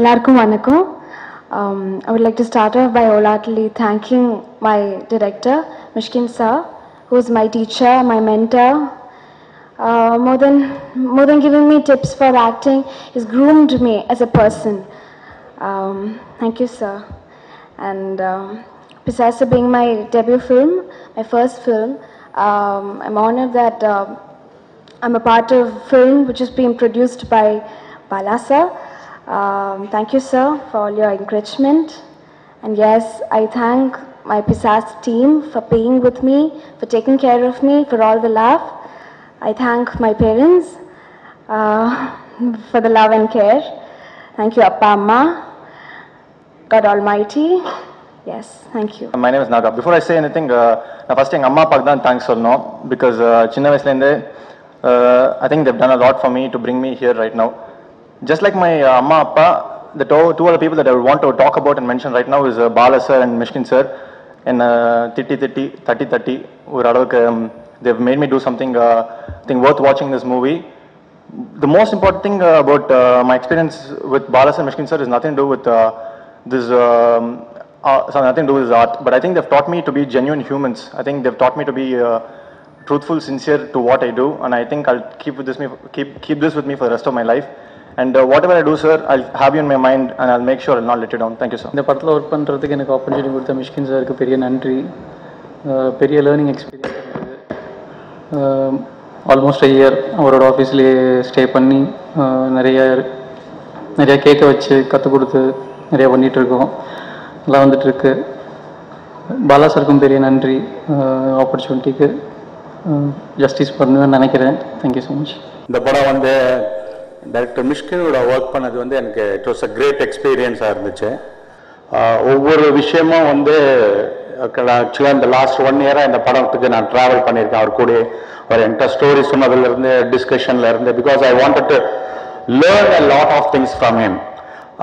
Ellarkum vanakkam. I would like to start off by wholeheartedly thanking my director, Mishkin sir, who is my teacher, my mentor. More than giving me tips for acting, he's groomed me as a person. Thank you, sir. And Pisasa being my debut film, my first film, I'm honored that I'm a part of a film which is being produced by Bala sir. Thank you, sir, for all your encouragement. And yes, I thank my Pisas team for being with me, for taking care of me, for all the love. I thank my parents for the love and care. Thank you, Appa Amma, God Almighty. Yes, thank you. My name is Naga. Before I say anything, first thing, Amma Appa dan thanks solnom because chinna vayasula I think they've done a lot for me to bring me here right now. Just like my Amma Appa, the two other people that I would want to talk about and mention right now is Bala sir and Mishkin sir. And Thirty, they've made me do something worth watching this movie. The most important thing about my experience with Bala sir and Mishkin sir is nothing to do with nothing to do with art, but I think they've taught me to be genuine humans. I think they've taught me to be truthful, sincere to what I do, and I think I'll keep this with me for the rest of my life. And whatever I do, sir, I'll have you in my mind, and I'll make sure I'll not let you down. Thank you, sir. இந்த படத்தில் work பண்ணுறதுக்கு எனக்கு opportunity கொடுத்த மிஷ்கின் சாருக்கு பெரிய நன்றி. பெரிய learning experience இருந்தது. ஆல்மோஸ்ட் இயர் அவரோட ஆஃபீஸ்லேயே ஸ்டே பண்ணி நிறைய கேட்க வச்சு கற்றுக் கொடுத்து நிறையா பண்ணிகிட்ருக்கோம். எல்லாம் வந்துட்டுருக்கு. பாலா சாருக்கும் பெரிய நன்றி ஆப்பர்ச்சுனிட்டிக்கு ஜஸ்டிஸ் பண்ணுவேன்னு நினைக்கிறேன். Thank you so much. இந்த படம் வந்து டைரக்டர் மிஷ்கினோட ஒர்க் பண்ணது வந்து எனக்கு இட் வாஸ் அ கிரேட் எக்ஸ்பீரியன்ஸாக இருந்துச்சு. ஒவ்வொரு விஷயமும் வந்து ஆக்சுவலாக இந்த லாஸ்ட் 1 இயராக இந்த படத்துக்கு நான் ட்ராவல் பண்ணியிருக்கேன். அவர் கூட அவர் என்கிட்ட ஸ்டோரி சொன்னதுலேருந்து டிஸ்கஷனில் இருந்து because I wanted to learn a lot of things from him.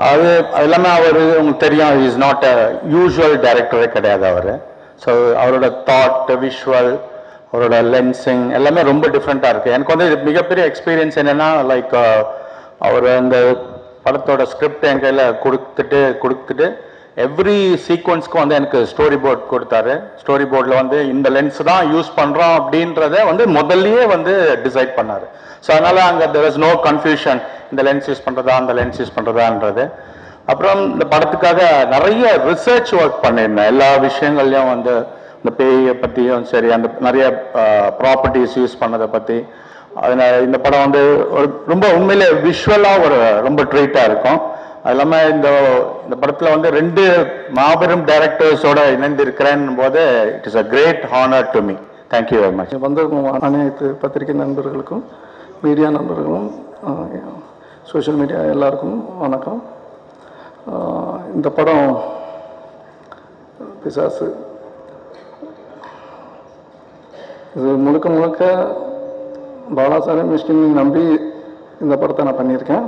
அது எல்லாமே அவர் உங்களுக்கு தெரியும், இஸ் நாட் அ யூஸ்வல் டைரக்டரே கிடையாது அவர். ஸோ அவரோட தாட், விஷுவல், அவரோட லென்சிங் எல்லாமே ரொம்ப டிஃப்ரெண்ட்டாக இருக்குது. எனக்கு வந்து மிகப்பெரிய எக்ஸ்பீரியன்ஸ் என்னென்னா லைக் அவர் அந்த படத்தோட ஸ்கிரிப்ட் என் கையில் கொடுத்துட்டு எவ்ரி சீக்வன்ஸ்க்கும் வந்து எனக்கு ஸ்டோரி போர்ட் கொடுத்தாரு. ஸ்டோரி போர்டில் வந்து இந்த லென்ஸ் தான் யூஸ் பண்ணுறோம் அப்படின்றத வந்து முதல்லையே வந்து டிசைட் பண்ணார். ஸோ அதனால் அங்கே தெர் இஸ் நோ கன்ஃபியூஷன், இந்த லென்ஸ் யூஸ் பண்ணுறதா அந்த லென்ஸ் யூஸ் பண்ணுறதான்றது. அப்புறம் இந்த படத்துக்காக நிறைய ரிசர்ச் ஒர்க் பண்ணியிருந்தேன். எல்லா விஷயங்கள்லையும் வந்து இந்த பேயை பற்றியும் சரி, அந்த நிறைய ப்ராப்பர்ட்டிஸ் யூஸ் பண்ணதை பற்றி. அதனால் இந்த படம் வந்து ரொம்ப உண்மையிலே விஷுவலாக ரொம்ப ட்ரீட்டாக இருக்கும். அது இல்லாமல் இந்த படத்தில் வந்து 2 மாபெரும் டைரக்டர்ஸோட இணைந்து இருக்கிறேன் போது it is a great honour to me. Thank you very much. வந்திருக்கும் அனைத்து பத்திரிகை நண்பர்களுக்கும், மீடியா நண்பர்களும், சோஷியல் மீடியா எல்லாருக்கும் வணக்கம். இந்த படம் பிசாசு இது முழுக்க பாலாசாரி மிஷ்கின் நம்பி இந்த படத்தை நான் பண்ணியிருக்கேன்.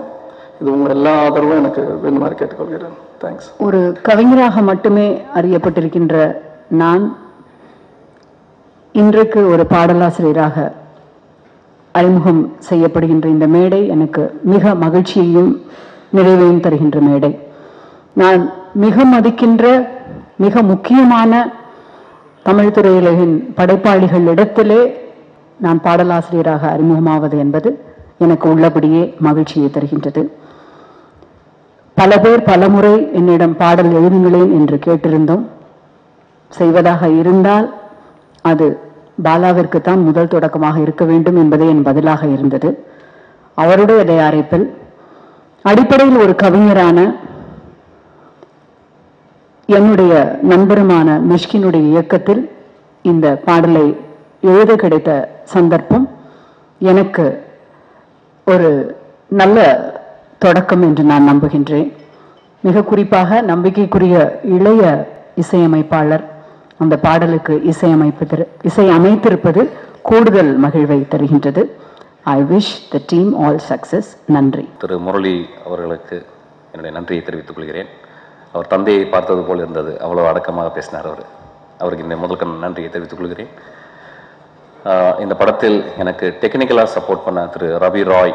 இது உங்கள் எல்லா ஆதரவும் எனக்கு வேணுமாறு கேட்டுக்கொள்கிறேன். தேங்க்ஸ். ஒரு கவிஞராக மட்டுமே அறியப்பட்டிருக்கின்ற நான் இன்றைக்கு ஒரு பாடலாசிரியராக அறிமுகம் செய்யப்படுகின்ற இந்த மேடை எனக்கு மிக மகிழ்ச்சியையும் நிறைவையும் தருகின்ற மேடை. நான் மிக மதிக்கின்ற மிக முக்கியமான தமிழ் திரையுலகின் படைப்பாளிகள் இடத்திலே நான் பாடலாசிரியராக அறிமுகமாவது என்பது எனக்கு உள்ளபடியே மகிழ்ச்சியை தருகின்றது. பல பேர் பலமுறை என்னிடம் பாடல் எழுதுங்களேன் என்று கேட்டிருந்தோம். செய்வதாக இருந்தால் அது பாலாவிற்குத்தான் முதல் தொடக்கமாக இருக்க வேண்டும் என்பதே என் பதிலாக இருந்தது. அவருடைய தயாரிப்பில் அடிப்படையில் ஒரு கவிஞரான என்னுடைய நண்பருமான மிஷ்கினுடைய இயக்கத்தில் இந்த பாடலை எழுத கிடைத்த சந்தர்ப்பம் எனக்கு ஒரு நல்ல தொடக்கம் என்று நான் நம்புகின்றேன். மிக குறிப்பாக நம்பிக்கைக்குரிய இளைய இசையமைப்பாளர் அந்த பாடலுக்கு இசை அமைத்திருப்பது கூடுதல் மகிழ்வை தருகின்றது. I wish the team all success. நன்றி. திரு முரளி அவர்களுக்கு என்னுடைய நன்றியை தெரிவித்துக் கொள்கிறேன். அவர் தந்தையை பார்த்தது போல் இருந்தது, அவ்வளோ அடக்கமாக பேசினார் அவருக்கு இந்த முதல் நன்றியை தெரிவித்துக் கொள்கிறேன். இந்த படத்தில் எனக்கு டெக்னிக்கலாக சப்போர்ட் பண்ண திரு ரவி ராய்,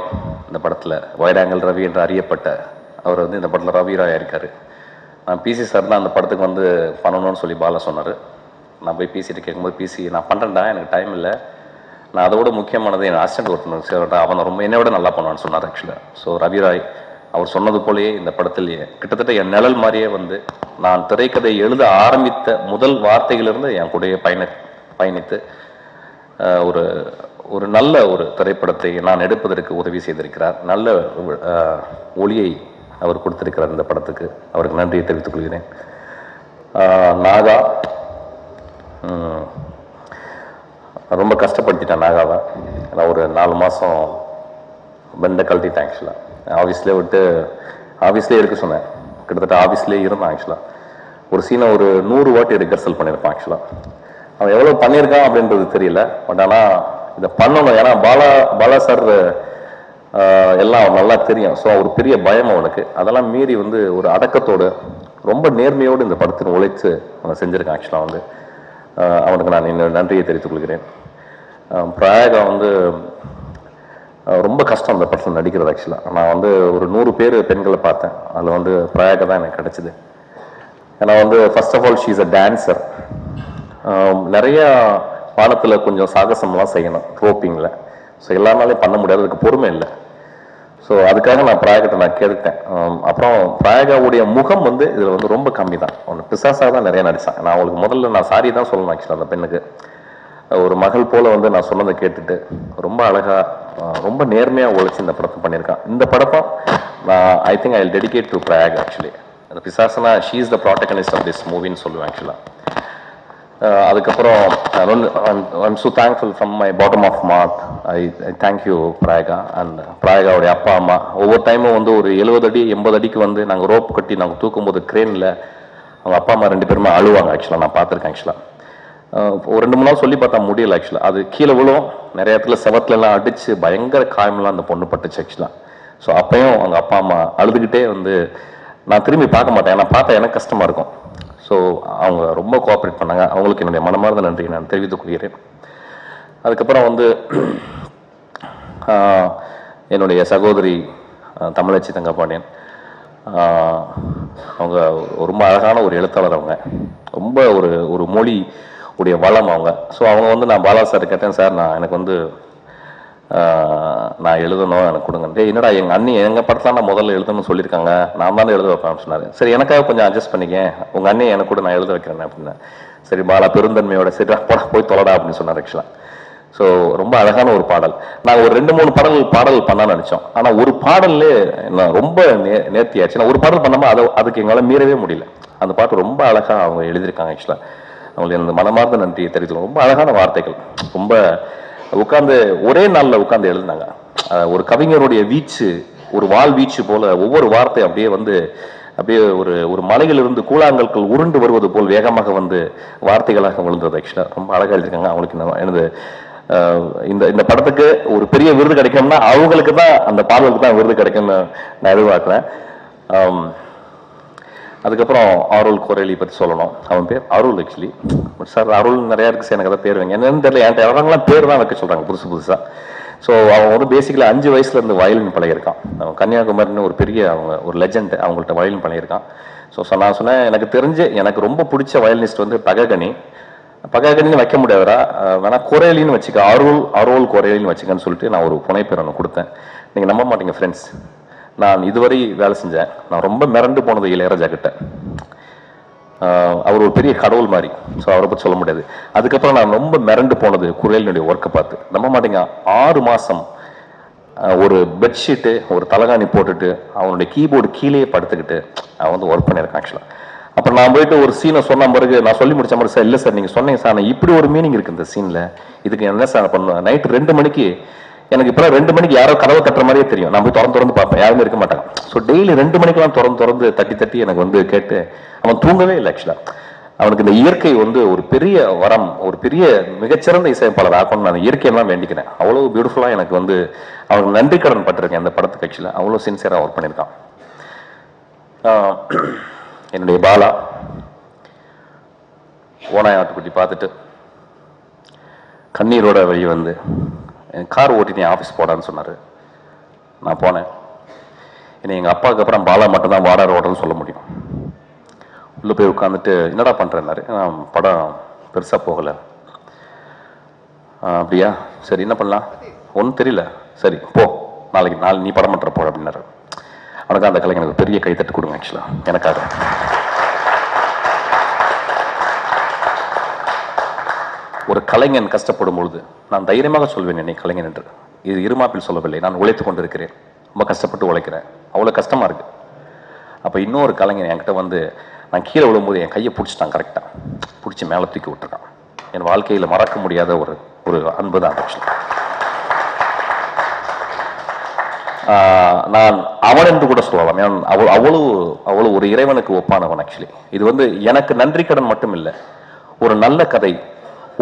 இந்த படத்தில் வைட் ஆங்கிள் ரவி என்று அறியப்பட்ட அவர் வந்து இந்த படத்தில் ரவி ராயா இருக்கார். நான் பிசி சார் தான் அந்த படத்துக்கு வந்து பண்ணணும்னு சொல்லி பாலா சொன்னார். நான் போய் பிசிட்டு கேட்கும்போது பிசி நான் பண்ணுறேன்டா, எனக்கு டைம் இல்லை, நான் அதோட முக்கியமானது என் அசிஸ்டன்ட் ஒருத்தர் சார்டா, அவனை ரொம்ப என்னை விட நல்லா பண்ணுவான்னு சொன்னார் ஆக்சுவலாக. ஸோ ரவி ராய் அவர் சொன்னது போலேயே இந்த படத்திலேயே கிட்டத்தட்ட என் நிழல் மாதிரியே வந்து நான் திரைக்கதை எழுத ஆரம்பித்த முதல் வார்த்தைகளிலிருந்து என் கூடயே பயணித்து ஒரு ஒரு நல்ல ஒரு திரைப்படத்தை நான் எடுப்பதற்கு உதவி செய்திருக்கிறார். நல்ல ஒளியை அவர் கொடுத்திருக்கிறார் இந்த படத்துக்கு. அவருக்கு நன்றியை தெரிவித்துக் கொள்கிறேன். நாகா ரொம்ப கஷ்டப்படுத்திட்டேன் நாகாவை. நான் ஒரு 4 மாதம் பெண்டை கழட்டிட்டேன் ஆக்சுவலாக. ஆஃபீஸ்லேயே விட்டு ஆஃபீஸ்லேயே எடுக்க சொன்னேன். கிட்டத்தட்ட ஆஃபீஸ்லேயே இருந்தேன் ஆக்சுவலாக. ஒரு சீனை ஒரு 100 வாட்டி ரிகர்சல் பண்ணியிருப்பான் ஆக்சுவலாக. அவன் எவ்வளோ பண்ணியிருக்கான் அப்படின்றது தெரியல. பட் ஆனால் இதை பண்ணணும், ஏன்னா பாலா சார் எல்லாம் நல்லா தெரியும். ஸோ ஒரு பெரிய பயம் அவனுக்கு. அதெல்லாம் மீறி வந்து ஒரு அடக்கத்தோடு ரொம்ப நேர்மையோடு இந்த படத்தின் உழைத்து அவன் செஞ்சுருக்கான் ஆக்சுவலாக. வந்து அவனுக்கு நான் இன்னும் நன்றியை தெரிவித்துக் கொள்கிறேன். பிரயாகா வந்து ரொம்ப கஷ்டம் இந்த படத்தில் நடிக்கிறது ஆக்சுவலாக. நான் வந்து ஒரு 100 பேர் பெண்களை பார்த்தேன், அதில் வந்து பிரயாகா தான் எனக்கு கிடைச்சிது. ஏன்னா வந்து first of all she is a dancer. நிறைய பாடத்தில் கொஞ்சம் சாகசம்லாம் செய்யணும் ரோப்பிங்கில். ஸோ எல்லாருனாலையும் பண்ண முடியாது, அதுக்கு பொறுமை இல்லை. ஸோ அதுக்காக நான் பிரயாகிட்ட நான் கேட்டேன். அப்புறம் பிரயாகாவுடைய முகம் வந்து இதில் வந்து ரொம்ப கம்மி தான். ஒன்று பிசாசாக தான் நிறைய நடித்தான். நான் அவளுக்கு முதல்ல நான் சாரி தான் சொல்லணும் ஆக்சுவலாக. அந்த பெண்ணுக்கு ஒரு மகள் போல் வந்து நான் சொன்னதை கேட்டுட்டு ரொம்ப அழகாக ரொம்ப நேர்மையாக உழைச்சி இந்த படத்தை பண்ணியிருக்கான். இந்த படத்தை நான் I think I will dedicate to Prayag actually. அந்த பிசாசனா she is the protagonist of this மூவின்னு சொல்லுவேன் ஆக்சுவலாக. அதுக்கப்புறம் I'm so thankful from my bottom of mark. I thank you Prayaga and பிரயாகாவுடைய அப்பா அம்மா. ஒவ்வொரு டைமும் வந்து ஒரு 70 அடி 80 அடிக்கு வந்து நாங்கள் ரோப் கட்டி நாங்கள் தூக்கும்போது க்ரேனில் அவங்க அப்பா அம்மா 2 பேருமே அழுவாங்க ஆக்சுவலாக. நான் பார்த்துருக்கேன் ஆக்சுவலாக. ஒரு 2-3 நாள் சொல்லி பார்த்தா முடியல ஆக்சுவலாக. அது கீழே விழும், நிறைய இடத்துல செவத்துலலாம் அடித்து பயங்கர காயமெல்லாம் அந்த பொண்ணு பட்டுச்சு ஆக்சுவலாக. ஸோ அப்பையும் அவங்க அப்பா அம்மா அழுதுகிட்டே வந்து நான் திரும்பி பார்க்க மாட்டேன், ஏன்னா பார்த்தா எனக்கு கஷ்டமாக இருக்கும். ஸோ அவங்க ரொம்ப கோஆப்ரேட் பண்ணாங்க. அவங்களுக்கு என்னுடைய மனமார்ந்த நன்றியை நான் தெரிவித்துக் கொள்கிறேன். அதுக்கப்புறம் வந்து என்னுடைய சகோதரி தமிழச்சி தங்கப்பாண்டியன், அவங்க ரொம்ப அழகான ஒரு எழுத்தாளர். அவங்க ரொம்ப ஒரு மொழி உடைய வளம் அவங்க. ஸோ அவங்க வந்து நான் பாலா சார் கேட்டேன், சார் நான் எனக்கு வந்து நான் எழுதணும், எனக்கு கொடுங்க. என்னடா எங்கள் அண்ணி எங்கள் படத்தில் நான் முதல்ல எழுதணும்னு சொல்லியிருக்காங்க, நான் தானே எழுத வைப்பேன் சொன்னார். சரி எனக்காக கொஞ்சம் அட்ஜஸ்ட் பண்ணிக்கேன், உங்கள் அண்ணி எனக்கு கூட நான் எழுத வைக்கிறேன் அப்படின்னு. சரி பாலா பெருந்தன்மையோட சரி போய் தொலைடா அப்படின்னு சொன்னார் ஆக்சுவலாக. ஸோ ரொம்ப அழகான ஒரு பாடல். நாங்கள் ஒரு 2-3 பாடல் பண்ணான்னு நினச்சோம். ஆனால் ஒரு பாடல்லே நான் ரொம்ப நேர்த்தியாச்சு. நான் ஒரு பாடல் பண்ணாமல் அதுக்கு எங்களால் மீறவே முடியல. அந்த பாட்டு ரொம்ப அழகாக அவங்க எழுதியிருக்காங்க ஆக்சுவலாக. அவங்களுக்கு எனது மனமார்ந்த நன்றியை தெரிவித்துக்கணும். ரொம்ப அழகான வார்த்தைகள், ரொம்ப உட்கார்ந்து ஒரே நாளில் உட்கார்ந்து எழுதினாங்க. ஒரு கவிஞருடைய வீச்சு, ஒரு வால் வீச்சு போல ஒவ்வொரு வார்த்தை அப்படியே ஒரு மலையிலிருந்து கூழாங்கற்கள் உருண்டு வருவது போல் வேகமாக வந்து வார்த்தைகளாக விழுந்தது ஆக்சுவலாக. ரொம்ப அழகாக எழுதியிருக்காங்க. அவங்களுக்கு எனது இந்த படத்துக்கு ஒரு பெரிய விருது கிடைக்கும்னா அவங்களுக்கு தான், அந்த பாடலுக்கு தான் விருது கிடைக்கும்னு நான் எதிர்பார்க்குறேன். அதுக்கப்புறம் அருள் கோரேலி பற்றி சொல்லணும். அவன் பேர் அருள் ஆக்சுவலி. பட் சார் அருள் நிறையா இருக்குது சார், எனக்கு அதை பேர் வைங்க என்னன்னு தெரியல. என்கிட்ட எவரெல்லாம் பேர் தான் வைக்க சொல்கிறாங்க புதுசாக. ஸோ அவன் வந்து பேசிக்கலி 5 வயசுலேருந்து வயலின் பழகியிருக்கான். அவன் கன்னியாகுமரின்னு ஒரு பெரிய ஒரு லெஜண்ட், அவங்கள்ட்ட வயலின் பழகியிருக்கான். ஸோ நான் சொன்னேன், எனக்கு தெரிஞ்சு எனக்கு ரொம்ப பிடிச்ச வயலினிஸ்ட் வந்து பககனின்னு வைக்க முடியாதரா, வேணா கோரேலின்னு வச்சுக்க, அருள் கோரேலின்னு வச்சுக்கன்னு சொல்லிட்டு நான் ஒரு புனைப்பேர் ஒன்று கொடுத்தேன். நீங்கள் நம்ப மாட்டீங்க ஃப்ரெண்ட்ஸ், நான் இதுவரை வேலை செஞ்சேன். நான் ரொம்ப மிரண்டு போனது இளையராஜா கிட்ட. அவர் ஒரு பெரிய கடவுள் மாதிரி, ஸோ அவரை பற்றி சொல்ல முடியாது. அதுக்கப்புறம் நான் ரொம்ப மிரண்டு போனது குரேலினுடைய ஒர்க்கை பார்த்து. நம்ப மாட்டீங்க, 6 மாதம் ஒரு பெட்ஷீட்டு ஒரு தலகாணி போட்டுட்டு அவனுடைய கீபோர்டு கீழே படுத்துக்கிட்டு அவன் வந்து ஒர்க் பண்ணியிருக்கான் ஆக்சுவலாக. அப்புறம் நான் போயிட்டு ஒரு சீனை சொன்ன பிறகு நான் சொல்லி முடிச்ச மாதிரி, சார் இல்லை சார் நீங்கள் சொன்னீங்க சார், நான் இப்படி ஒரு மீனிங் இருக்குது இந்த சீனில், இதுக்கு என்ன சார் பண்ணுவேன். நைட்டு 2 மணிக்கு எனக்கு இப்போ 2 மணிக்கு யாரோ கதவை தட்டுற மாதிரியே தெரியும். நான் போய் திறந்து பார்ப்பேன், யாருமே இருக்க மாட்டாங்க. ஸோ டெய்லி 2 மணிக்கெல்லாம் திறந்து தட்டி எனக்கு வந்து கேட்டு அவன் தூங்கவே இல்லை ஆக்சுவலாக. அவனுக்கு இந்த இயற்கை வந்து ஒரு பெரிய வரம், ஒரு பெரிய மிகச்சிறந்த இசையமைப்பாளர் ஆக்கணும்னு நான் இயற்கையெல்லாம் வேண்டிக்கிறேன். அவ்வளோ பியூட்டிஃபுல்லாக எனக்கு வந்து அவனுக்கு நன்றி கடன் பட்டிருக்கேன் அந்த படத்துக்கு ஆக்சுவலாக. அவ்வளோ சின்சியராக ஒர்க் பண்ணியிருக்கான். என்னுடைய பாலா ஓனாய் ஆட்டுக்குட்டி பார்த்துட்டு கண்ணீரோட வெளியே வந்து கார் ஓட்டி நீ ஆஃபீஸ் போடான்னு சொன்னார். நான் போனேன். இனி எங்கள் அப்பாவுக்கு அப்புறம் பாலா மட்டும்தான் வாடா ரோடன்னு சொல்ல முடியும். உள்ளே போய் உட்காந்துட்டு என்னடா பண்ணுறேன்னாரு. படம் பெருசாக போகலை. அப்படியா, சரி என்ன பண்ணலாம், ஒன்றும் தெரியல, சரி போ, நாளைக்கு நீ படம் பண்ணுற போ அப்படின்னாரு. அவனுக்கு அந்த கலைஞனுக்கு பெரிய கைத்தட்டு கொடுங்க ஆக்சுவலாக எனக்காக. ஒரு கலைஞன் கஷ்டப்படும் பொழுது நான் தைரியமாக சொல்வேன் என்னை கலைஞன் என்று. இது இருமாப்பில் சொல்லவில்லை, நான் உழைத்து கொண்டிருக்கிறேன், ரொம்ப கஷ்டப்பட்டு உழைக்கிறேன், அவ்வளோ கஷ்டமாக இருக்குது. அப்போ இன்னொரு கலைஞன் என்கிட்ட வந்து நான் கீழே விழும்போது என் கையை பிடிச்சிட்டான், கரெக்டாக பிடிச்சி மேலே தூக்கி விட்டுருக்கான். என் வாழ்க்கையில் மறக்க முடியாத ஒரு அன்பு தான் ஆக்சுவலாக. நான் அவன் என்று கூட சொல்லலாம். அவ்வளவு ஒரு இறைவனுக்கு ஒப்பானவன் ஆக்சுவலி. இது வந்து எனக்கு நன்றி கடன் மட்டும் இல்லை, ஒரு நல்ல கதை,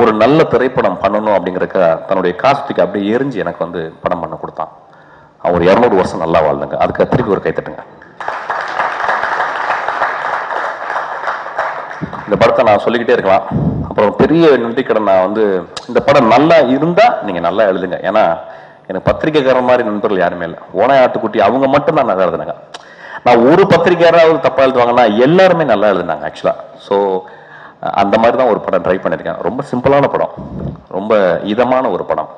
ஒரு நல்ல திரைப்படம் பண்ணணும் அப்படிங்கிறக்க தன்னுடைய காசுக்கு அப்படியே எரிஞ்சு எனக்கு வந்து படம் பண்ண கொடுத்தான். அவன் ஒரு 200 வருஷம் நல்லா வாழ்ந்தாங்க. அதுக்கு திருப்பி ஒரு கைத்தட்டுங்க. இந்த படத்தை நான் சொல்லிக்கிட்டே இருக்கலாம். அப்புறம் பெரிய நன்றி கடன் நான் வந்து இந்த படம் நல்லா இருந்தா நீங்க நல்லா எழுதுங்க. ஏன்னா எனக்கு பத்திரிகைக்காரன் மாதிரி நண்பர்கள் யாருமே இல்லை. ஓனாய் ஆட்டுக்குட்டி அவங்க மட்டும் தான் நல்லா எழுதுனாங்க. நான் ஒரு பத்திரிகையாராவது தப்பா எழுதுவாங்கன்னா எல்லாருமே நல்லா எழுதுனாங்க ஆக்சுவலா. ஸோ அந்த மாதிரி தான் ஒரு படம் ட்ரை பண்ணியிருக்கேன். ரொம்ப சிம்பிளான படம், ரொம்ப இதமான ஒரு படம்,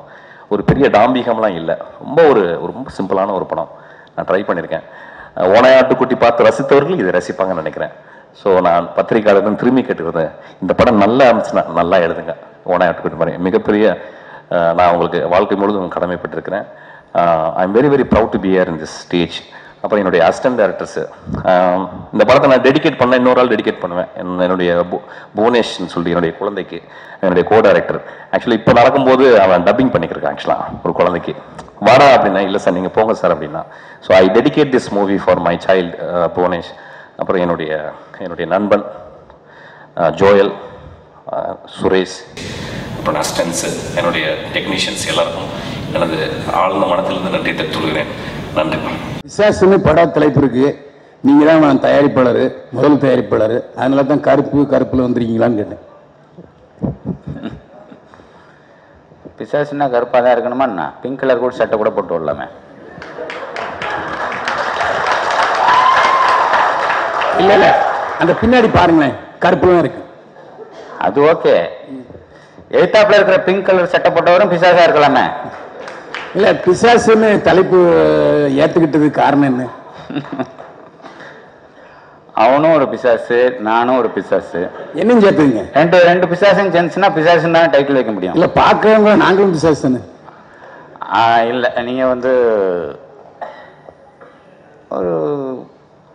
ஒரு பெரிய டாம்பிகம்லாம் இல்லை, ரொம்ப சிம்பிளான ஒரு படம் நான் ட்ரை பண்ணியிருக்கேன். ஓனாய் ஆட்டுக்குட்டி பார்த்து ரசித்தவர்கள் இதை ரசிப்பாங்கன்னு நினைக்கிறேன். ஸோ நான் பத்திரிகையாளர்கள் திரும்பி கேட்டுக்கிறேன், இந்த படம் நல்லா இருந்துச்சுன்னா நல்லா எழுதுங்க. ஓனாய் ஆட்டுக்குட்டி மாதிரி மிகப்பெரிய நான் உங்களுக்கு வாழ்க்கை முழுவதும் கடமைப்பட்டிருக்கிறேன். I am very very proud to be here in this stage. அப்புறம் என்னுடைய அசிஸ்டன்ட் டைரக்டர்ஸ், இந்த படத்தை நான் டெடிகேட் பண்ண இன்னொரு ஆள் டெடிகேட் பண்ணுவேன். என்னுடைய புவனேஷ்னு சொல்லி என்னுடைய குழந்தைக்கு, என்னுடைய கோ டைரக்டர். ஆக்சுவலி இப்போ நடக்கும்போது அவன் டப்பிங் பண்ணிக்கிருக்கான் ஆக்சுவலாக ஒரு குழந்தைக்கு. வாடா அப்படின்னா இல்லை சார் நீங்கள் போங்க சார் அப்படின்னா. So I dedicate this movie for my child Bhuvanesh. அப்புறம் என்னுடைய நண்பன் ஜோயல், சுரேஷ், அப்புறம் அசிஸ்டன்ஸு, என்னுடைய டெக்னீஷியன்ஸ் எல்லாருக்கும் எனது ஆழ்ந்த மனத்திலிருந்து நன்றி தெரிவித்துக் நன்றி. பிசாசுன்னு பட தலைப்பு இருக்கு, நீங்க தான் நான் தயாரிப்பாளர், முதல் தயாரிப்பாளர், அதனால தான் கருப்புல வந்துருக்கீங்களான்னு கேட்டேன். பிசாசுன்னா கருப்பாக தான் இருக்கணுமா? பிங்க் கலர் கூட சட்டை கூட போட்டு விடலாமே. இல்ல அந்த பின்னாடி பாருங்களேன், கருப்புலாம் இருக்கு. அது ஓகே. எழுத்தாப்புல இருக்கிற பிங்க் கலர் சட்டை போட்டவரும் பிசாசா இருக்கலாமே. இல்ல பிசாசுன்னு தலைப்பு ஏத்துக்கிட்டதுக்கு காரணம் என்ன? அவனும் ஒரு பிசாசு, நானும் ஒரு பிசாசு. என்னன்னு சேர்த்துங்க? ரெண்டு பிசாசுன்னு சேர்ந்துச்சுன்னா பிசாசுன்னு தான் டைட்டில் வைக்க முடியும். இல்ல பாக்குறவங்க நாங்களும் பிசாசுன்னு. இல்ல நீங்க வந்து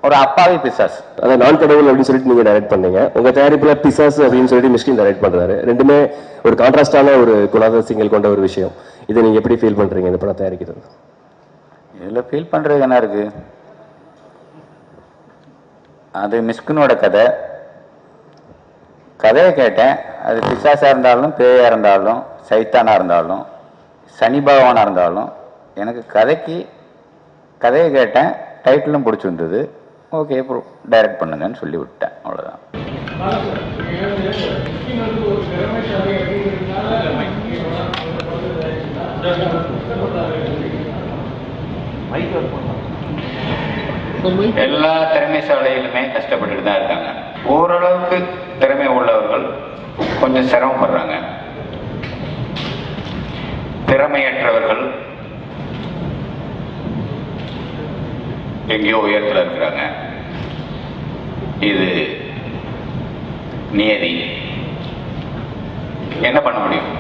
ஒரு அப்பாவி பிசாஸ். அதான் நான் கடவுள் அப்படின்னு சொல்லிட்டு நீங்க டைரக்ட் பண்ணீங்க. உங்க தயாரிப்புல பிசாஸ் அப்படின்னு சொல்லிட்டு மிஷ்கின் டைரக்ட் பண்றாரு. ரெண்டுமே ஒரு கான்ட்ராஸ்டான ஒரு குணாதிசயங்கள் கொண்ட ஒரு விஷயம். இதை நீங்க எப்படி ஃபீல் பண்றீங்க இந்த படம் தயாரிக்கிறது? இதுல ஃபீல் பண்றது என்ன இருக்கு? அது மிஷ்கினோட கதையை கேட்டேன். அது பிசாசா இருந்தாலும், பேயா இருந்தாலும், சைத்தானா இருந்தாலும், சனி பகவானா இருந்தாலும், எனக்கு கதையை கேட்டேன். டைட்டிலும் பிடிச்சிருந்தது. ஓகே டைரக்ட் பண்ணுங்கன்னு சொல்லி விட்டேன், அவ்வளோதான். எல்லா திறமைசாலையிலுமே கஷ்டப்பட்டுட்டு தான் இருக்காங்க. ஓரளவுக்கு திறமை உள்ளவர்கள் கொஞ்சம் சிரமப்படுறாங்க. திறமையற்றவர்கள் எங்கேயோ உயரத்தில் இருக்கிறாங்க. இது நியதி. என்ன பண்ண முடியும்?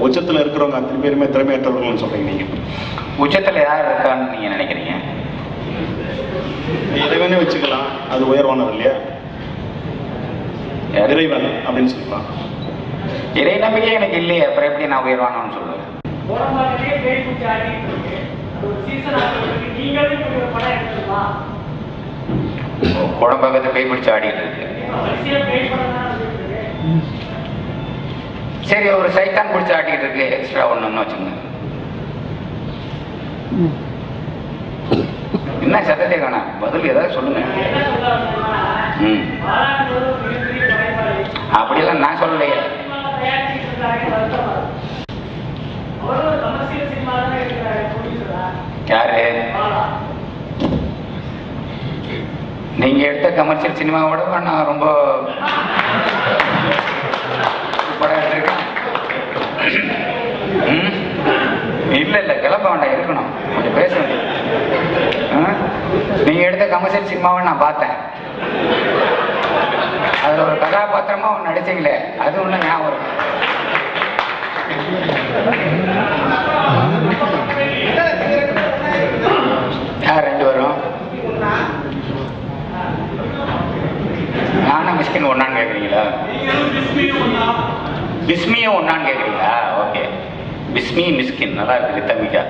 உச்சத்தில் இருக்கிறவங்க அத்தனை பேருமே திறமையற்றவர்கள் சொல்றீங்க. நீங்க உச்சத்தில் யார் இருக்கான்னு நீங்க நினைக்கிறீங்க? இறைவனே வச்சுக்கலாம், அது உயர்வானவர் இல்லையா? இறைவன் அப்படின்னு சொல்லலாம். இறை நம்பிக்கை எனக்கு இல்லையே, அப்புறம் எப்படி நான் உயர்வானவன்னு சொல்லுவேன்? குழம்பகத்தை கை பிடிச்சு ஆடிட்டு இருக்கு. சரி, ஒரு சைத்தான் பிடிச்சு ஆட்டிக்கிட்டு இருக்கு, எக்ஸ்ட்ரா ஒண்ணுன்னு வச்சுங்க. என்ன சத்தத்தை காண? பதில் ஏதாவது சொல்லுங்க. அப்படியெல்லாம் நான் சொல்லலையே. யாரு நீங்கள் எடுத்த கமர்ஷியல் சினிமாவோட நான் ரொம்ப படம் எடுத்திருக்கேன். இல்லை கிளம்ப வேண்டாம், இருக்கணும், கொஞ்சம் பேச வேண்டியது. நீங்கள் எடுத்த கமர்ஷியல் சினிமாவை நான் பார்த்தேன். அதில் ஒரு கதாபாத்திரமா ஒன்று நடிச்சிங்களே, அது ஒன்று ஞாபகம் இருக்கு. யார் 2 பேரும்? நானும் மிஸ்கின் ஒன்னான்னு கேட்குறீங்களா? பிஸ்மியும் ஒன்னான்னு கேட்குறீங்களா? ஓகே, பிஸ்மி மிஸ்கின் நல்லா இருக்கு தம்பிக்கா.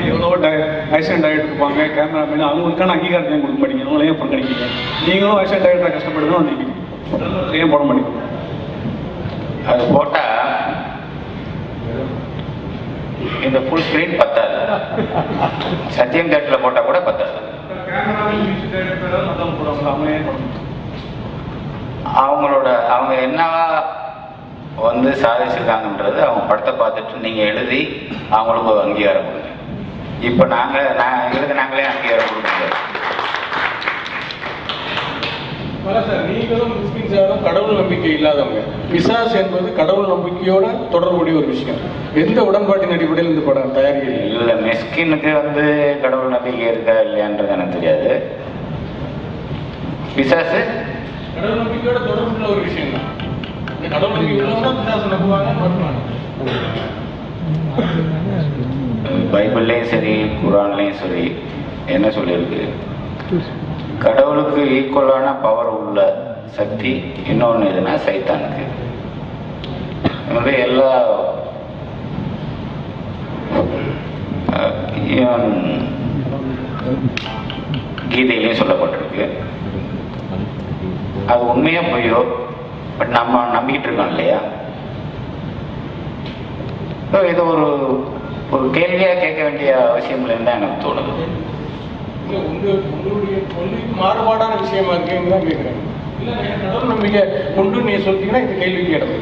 எவ்வளோ ஆக்சிடென்ட் டைரக்டர் இருப்பாங்க, கேமராமேன், அவங்களுக்கான அங்கீகாரத்தை கொடுக்க மாட்டீங்க. அவங்களே ஏன் பங்களிக்கிறீங்க? நீங்களும் ஆக்சிடென்ட் டைரக்டராக கஷ்டப்பட்டு தான் வந்திருக்கீங்க, ஏன் போட மாட்டீங்க? அது போட்டால் இந்த ஃபுல் ஸ்க்ரீன் பத்தாது. சத்தியம் தேட்டரில் போட்டால் கூட பத்தாது. அவங்க என்னவா வந்து சாதிச்சிருக்காங்கன்றது அவங்க படத்தை பார்த்துட்டு நீங்கள் எழுதி அவங்களுக்கு ஒரு அங்கீகாரம் கொடுங்க. இப்போ நான் நாங்களே அங்கீகாரம் கொடுக்க முடியாது. சார், நீங்களும் மிஸ்கின் சாரும் கடவுள் நம்பிக்கை இல்லாதவங்க. பிசாஸ் என்பது கடவுள் நம்பிக்கையோட தொடர்புடைய ஒரு விஷயம். எந்த உடன்பாட்டின் அடிப்படையில் இந்த படம் தயாரிக்கிறீங்க? இல்லை, மிஸ்கினுக்கு வந்து கடவுள் நம்பிக்கை இருக்கா இல்லையான்றது எனக்கு தெரியாது. பிசாசு கடவுள் நம்பிக்கையோட தொடர்புள்ள ஒரு விஷயம் தான். கடவுள் நம்பிக்கை உள்ளவங்க பிசாசு நம்புவாங்க. பைபிள்லேயும் சரி குரான்லேயும் சரி என்ன சொல்லியிருக்கு, கடவுளுக்கு ஈக்குவலான பவர் உள்ள சக்தி இன்னொன்று எதுனா சைத்தானுக்கு. வந்து எல்லா கீதையிலையும் சொல்லப்பட்டிருக்கு. அது உண்மையா பொய்யோ, பட் நம்ம நம்பிக்கிட்டு இருக்கோம் இல்லையா? இது ஒரு கேள்வியாக கேட்க வேண்டிய அவசியம் இல்லைன்னு தான் எனக்கு தோணுது. உங்களுடைய கொள்கைக்கு மாறுபாடான விஷயமா இருக்குன்னு தான் கேட்குறேன். இல்லை, கடவுள் நம்பிக்கை கொண்டு நீ சொல்லிட்டீங்கன்னா இந்த கேள்விக்கு இடம்.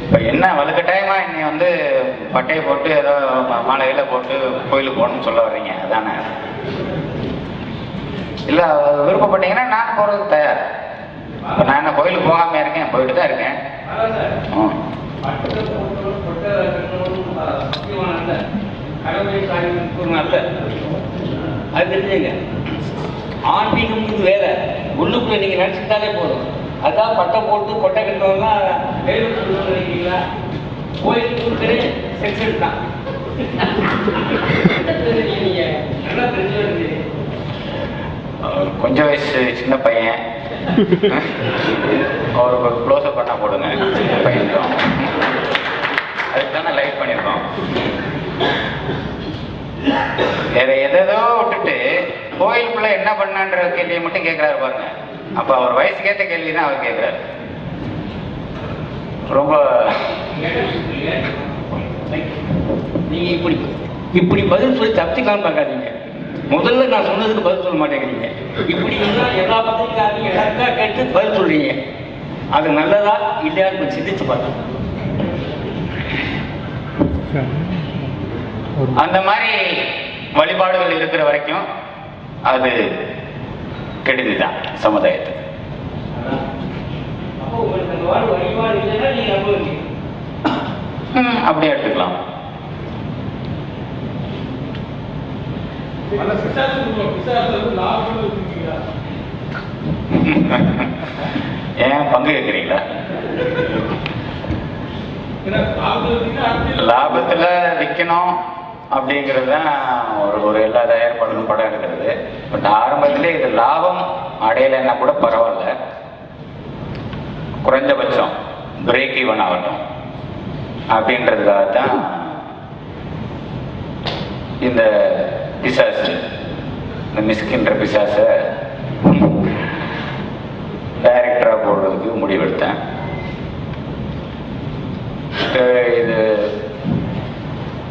இப்போ என்ன வலுக்கட்டாயமா என்னை வந்து பட்டையை போட்டு ஏதோ மாலையில போட்டு கோயிலுக்கு போகணும்னு சொல்ல வர்றீங்க, அதானே? இல்லை, விருப்பப்பட்டீங்கன்னா நான் போகிறதுக்கு தயார். நான் என்ன கோயிலுக்கு போகாமல் இருக்கேன், போயிட்டு தான் இருக்கேன். அது தெரிஞ்சுங்க. ஆன்மீகம் வேற, உள்ளுக்குள்ள நீங்க நினைச்சுட்டாலே போதும். அதான் பட்டை போட்டு கொட்டை கட்டுறவங்க நினைக்கிறீங்களா? கோயிலுக்கு கொடுக்குறே செக்ஸ் தான். நீங்க நல்லா தெரிஞ்சு கொஞ்சம் வயசு சின்ன பையன், அவருக்கு க்ளோஸ்அப் பண்ணா போடுங்க பையனுக்கும். அதுக்கு தானே லைட் பண்ணியிருக்கோம். வேற எதோ விட்டுட்டு கோயிலுக்குள்ள என்ன பண்ணான்ற கேள்வியை மட்டும் கேட்கிறாரு பாருங்க. அப்ப அவர் வயசுக்கேற்ற கேள்வி தான் அவர் கேட்கிறாரு. ரொம்ப நீங்க இப்படி பதில் சொல்லி தப்பிக்கலாம் பார்க்காதீங்க. முதல்ல நான் சொன்னதுக்கு பதில் சொல்ல மாட்டேங்கிறீங்க. இப்படி எல்லா பத்திரிக்கையும் எல்லாருக்கா கேட்டு பதில் சொல்றீங்க. அது நல்லதா இல்லையான்னு சிந்திச்சு பார்த்தேன். அந்த மாதிரி வழிபாடுகள் இருக்கிற வரைக்கும் அது கெடுதிதான் சமுதாயத்துக்கு. அப்படியே எடுத்துக்கலாம். ஏன் பங்கு கேட்குறீங்களா? லாபத்தில் விற்கணும் அப்படிங்கிறது தான் ஒரு எல்லா தயாரிப்பாளரும் படம் எடுக்கிறது. பட் ஆரம்பத்திலே இது லாபம் அடையலைன்னா கூட பரவாயில்ல, குறைந்தபட்சம் பிரேக் ஈவன் ஆகட்டும் அப்படின்றதுக்காகத்தான் இந்த பிசாசு, இந்த மிஸ்கின்ற பிசாசை டைரக்டராக போடுறதுக்கு முடிவெடுத்தேன். இது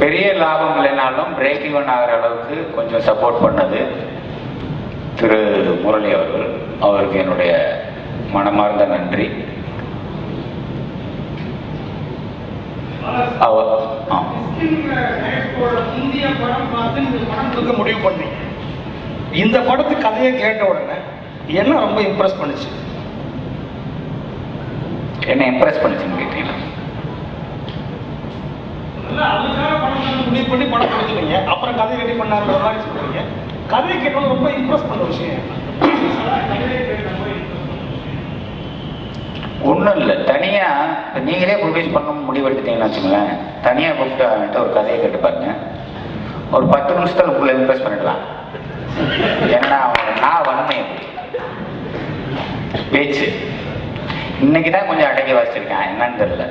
பெரிய லாபம் இல்லைனாலும் பிரேக் ஈவன் ஆகிற அளவுக்கு கொஞ்சம் சப்போர்ட் பண்ணது திரு முரளி அவர்கள். அவருக்கு என்னுடைய மனமார்ந்த நன்றி. முடிவு பண்ணி இந்த படத்து கதையை கேட்ட உடனே என்ன ரொம்ப இம்ப்ரெஸ் பண்ணுச்சு? என்ன இம்ப்ரெஸ் பண்ணுச்சுன்னு கேட்டீங்களா? அதுக்காக படம் முடிவு பண்ணி படம் கொடுத்துட்டீங்க, அப்புறம் கதை ரெடி பண்ணாருன்ற மாதிரி சொல்றீங்க. கதையை கேட்டது ரொம்ப இம்ப்ரெஸ் பண்ண விஷயம் ஒன்றும் இல்லை. தனியாக நீங்களே ப்ரொடியூஸ் பண்ண முடிவு எடுத்துட்டீங்கன்னு வச்சுங்களேன், தனியாக கூப்பிட்டு ஒரு கதையை கேட்டு பாருங்க, ஒரு 10 நிமிஷத்தில் உங்களை இம்ப்ரெஸ் பண்ணிடலாம். ஏன்னா நான் வன்மை பேச்சு இன்னைக்கு தான் கொஞ்சம் அடக்கி வச்சிருக்கேன், என்னன்னு தெரியல.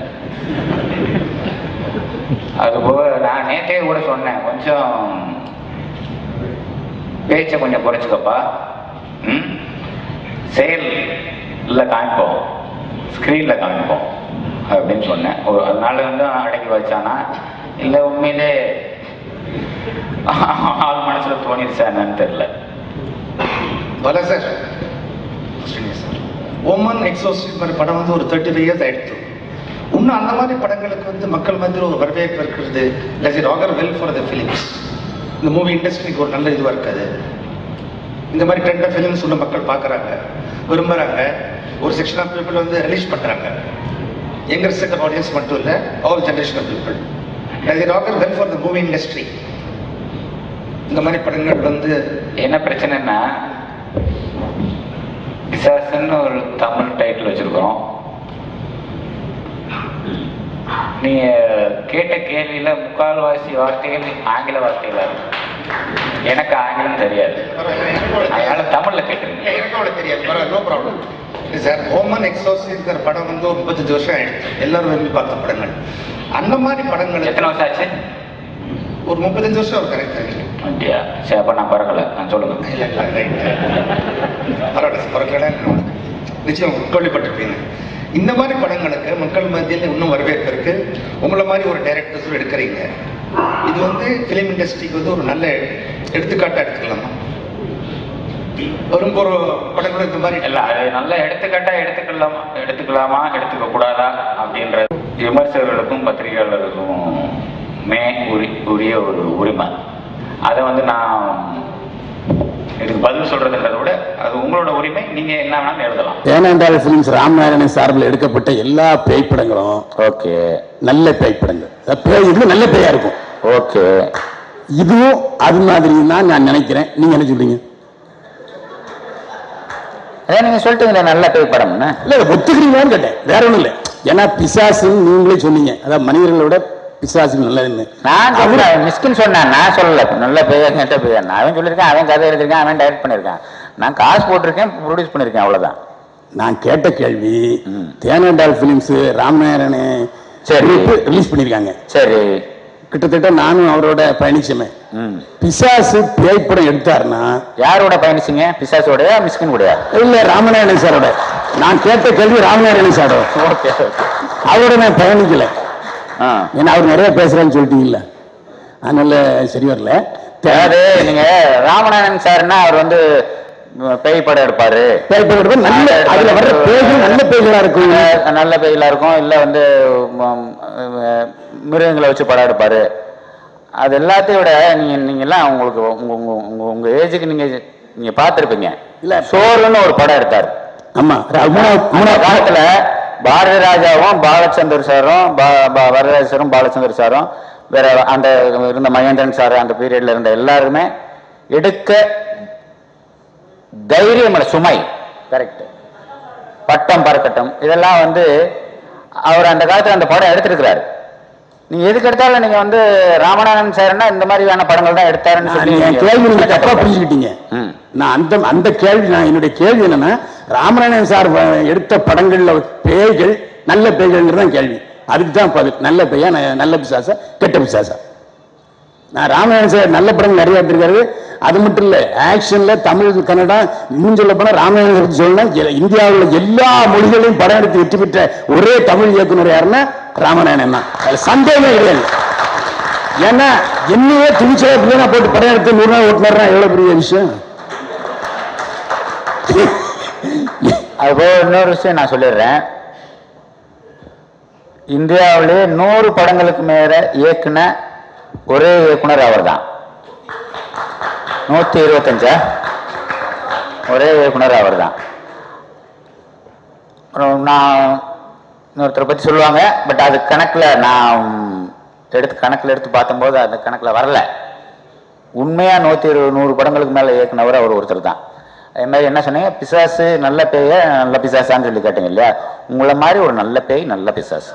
அதுபோக நான் நேற்றே கூட சொன்னேன், கொஞ்சம் பேச்சை கொஞ்சம் குறைச்சிக்கப்பா, செயலில் காமிப்போம், ஸ்க்ரீனில் காமிப்போம் அப்படின்னு சொன்னேன். அதனால வந்து அடக்கி வச்சானா இல்லை உண்மையிலே ஆள் மனசில் தோணிடுச்சா என்னன்னு தெரியல. பல சார் ஓமன் எக்ஸோசிஸ்ட் மாதிரி படம் வந்து ஒரு 35 இயர்ஸ் ஆயிடுச்சு. இன்னும் அந்த மாதிரி படங்களுக்கு வந்து மக்கள் மத்தியில் ஒரு வரவேற்பு இருக்கிறது. Does it augur well for the films? இந்த மூவி இண்டஸ்ட்ரிக்கு ஒரு நல்ல இதுவாக இருக்காது. இந்த மாதிரி டெண்டர் ஃபிலிம்ஸ் உள்ள மக்கள் பார்க்குறாங்க, விரும்புகிறாங்க. ஒரு செக்ஷன் ஆஃப் பீப்புள் வந்து ரிலீஸ் பண்ணுறாங்க. யங்கர் செட் ஆஃப் ஆடியன்ஸ் மட்டும் இல்லை, all generation of people. Does it augur well for the movie industry? இந்த மாதிரி படங்கள் வந்து என்ன பிரச்சனைன்னா, பிசாசுன்னு ஒரு தமிழ் டைட்டில் வச்சிருக்கிறோம். நீங்க கேட்ட கேள்வியில முக்கால்வாசி வார்த்தைகள் ஆங்கில வார்த்தைகளா இருக்கு. எனக்கு ஆங்கிலம் தெரியாது, அதனால தமிழ்ல கேட்டுருங்க. எனக்கு அவ்வளோ தெரியாது, நோ ப்ராப்ளம் சார். ஓமன் எக்ஸோசிஸ்ட் படம் வந்து ஒரு 35 வருஷம் ஆயிடுச்சு, எல்லாரும் விரும்பி பார்த்த படங்கள். அந்த மாதிரி படங்கள் எத்தனை வருஷம் ஆச்சு? ஒரு 35 வருஷம் ஒரு கரெக்ட். அப்படியா? சரி, அப்போ நான் பறக்கல, நான் சொல்லுங்க. பரவாயில்ல, பறக்கல, நிச்சயம் கேள்விப்பட்டிருப்பீங்க. இந்த மாதிரி படங்களுக்கு மக்கள் மத்தியில் இன்னும் வரவேற்பு இருக்கு. உங்களை மாதிரி ஒரு டைரக்டர்ஸும் எடுக்கிறீங்க. இது வந்து ஃபிலிம் இண்டஸ்ட்ரிக்கு வந்து ஒரு நல்ல எடுத்துக்காட்டாக எடுத்துக்கலாமா? வரும் ஒரு படங்களும் இந்த மாதிரி இல்லை, அது நல்ல எடுத்துக்காட்டாக எடுத்துக்கலாமா எடுத்துக்க கூடாதா அப்படின்ற விமர்சகர்களுக்கும் பத்திரிகையாளர்களுக்கும் உரிய ஒரு உரிமை. அதை வந்து நான் இதுக்கு பதில் சொல்றதுன்றத விட அது உங்களோட உரிமை, நீங்க என்ன வேணாலும் எழுதலாம். ஏனென்றால் பிலிம்ஸ் ராமநாராயணன் சார்பில் எடுக்கப்பட்ட எல்லா பேய் படங்களும் ஓகே நல்ல பேய் படங்கள். பேய் இது நல்ல பேயா இருக்கும். ஓகே, இதுவும் அது மாதிரி தான் நான் நினைக்கிறேன். நீங்க என்ன சொல்றீங்க? அதான் நீங்க சொல்லிட்டீங்களே நல்ல பேய் படம். இல்ல ஒத்துக்கிறீங்களான்னு கேட்டேன், வேற ஒண்ணும் இல்லை. ஏன்னா பிசாசுன்னு நீங்களே சொன்னீங்க, அதான் மனிதர்களோட பிசாசுகள் நல்லதுன்னு. நான் மிஸ்கின் சொன்னேன், நான் சொல்லல. நல்ல பேயா கெட்ட பேயா அவன் சொல்லியிருக்கேன், அவன் கதை எழுதியிருக்கான், அவன் டைரக்ட் பண்ணியிருக்கான், நான் காசு போட்டிருக்கேன், ப்ரொடியூஸ் பண்ணியிருக்கேன், அவ்வளோதான். நான் கேட்ட கேள்வி, தேனண்டால் பிலிம்ஸ் ராமநாராயண ரிலீஸ் பண்ணியிருக்காங்க. சரி, கிட்டத்தட்ட நானும் அவரோட பயணிச்சமே. பிசாசு பேய்ப்படம் எடுத்தாருன்னா யாரோட பயணிச்சிங்க? பிசாசோட மிஸ்கின் கூட இல்ல, ராமநாராயணன் சாரோட. நான் கேட்ட கேள்வி ராமநாராயணன் சாரோட. ஓகே, அவரோட நான் பயணிக்கல. ஏன்னா அவர் நிறைய பேசுறான்னு சொல்லிட்டீங்கல்ல, அதனால சரி வரல. அதாவது நீங்க ராமநாதன் சார்னா அவர் வந்து பேய் படம் எடுப்பாரு, பேய் படம் எடுப்பாரு, நல்ல அதுல வர்ற பேய்கள் நல்ல பேய்களா இருக்கும், நல்ல பேய்களா இருக்கும். இல்ல வந்து மிருகங்களை வச்சு படம் எடுப்பாரு. அது எல்லாத்தையும் விட நீங்க எல்லாம் உங்களுக்கு உங்க ஏஜுக்கு நீங்க பார்த்துருப்பீங்க. இல்ல, சோறுன்னு ஒரு படம் எடுத்தாரு. ஆமா, காலத்துல பாரதி ராஜாவும் பாலச்சந்தர் சாரும் வரராஜ சாரும் பாலச்சந்தர் சாரும் வேற அந்த இருந்த மகேந்திரன் சார் அந்த பீரியட்ல இருந்த எல்லாருமே எடுக்க தைரியம் சுமை. கரெக்ட், பட்டம் பறக்கட்டும், இதெல்லாம் வந்து அவர் அந்த காலத்துல அந்த படம் எடுத்திருக்கிறாரு. நீங்க எதுக்கு எடுத்தாலும் நீங்க வந்து ராமநாதன் சார்னா இந்த மாதிரியான படங்கள் தான் எடுத்தாருன்னு சொல்லி கேள்வி நீங்க தப்பா புரிஞ்சுக்கிட்டீங்க. நான் அந்த கேள்வி, நான் என்னுடைய கேள்வி என்னன்னா, ராமநாதன் சார் எடுத்த படங்கள்ல பேய்கள் நல்ல பேய்கள்ங்கிறதான் கேள்வி. அதுக்கு தான் பதில். நல்ல பேயா நல்ல பிசாசா கெட்ட பிசாசா? நான் ராமநாதன் சார் நல்ல படங்கள் நிறைய எடுத்திருக்காரு. அது மட்டும் இல்ல, ஆக்ஷன்ல தமிழ் கன்னடா இன்னும் சொல்ல போனா ராமநாதன் சொன்னா இந்தியாவில் எல்லா மொழிகளையும் படம் எடுத்து வெற்றி பெற்ற ஒரே தமிழ் இயக்குனர் யாருன்னா ராமநாதன் தான். அது சந்தேகமே கிடையாது. ஏன்னா என்னையே துணிச்சலா போட்டு படம் எடுத்து 100 நாள் ஓட்டுனா எவ்வளவு பெரிய விஷயம். அதுபோல் இன்னொரு விஷயம் நான் சொல்லிடுறேன். இந்தியாவிலே 100 படங்களுக்கு மேலே இயக்குன ஒரே இயக்குனர் அவர் தான். 125 ஒரே இயக்குனர் அவர் தான். நான் இன்னொருத்தரை பற்றி சொல்லுவாங்க, பட் அது கணக்கில் நான் எடுத்து பார்த்தம்போது அந்த கணக்கில் வரல. உண்மையாக 100 படங்களுக்கு மேலே இயக்குனவர் அவர் ஒருத்தர் தான். அதே மாதிரி என்ன சொன்னீங்க, பிசாசு நல்ல பேய நல்ல பிசாசான்னு சொல்லி கேட்டீங்க இல்லையா? உங்களை மாதிரி ஒரு நல்ல பேய் நல்ல பிசாசு.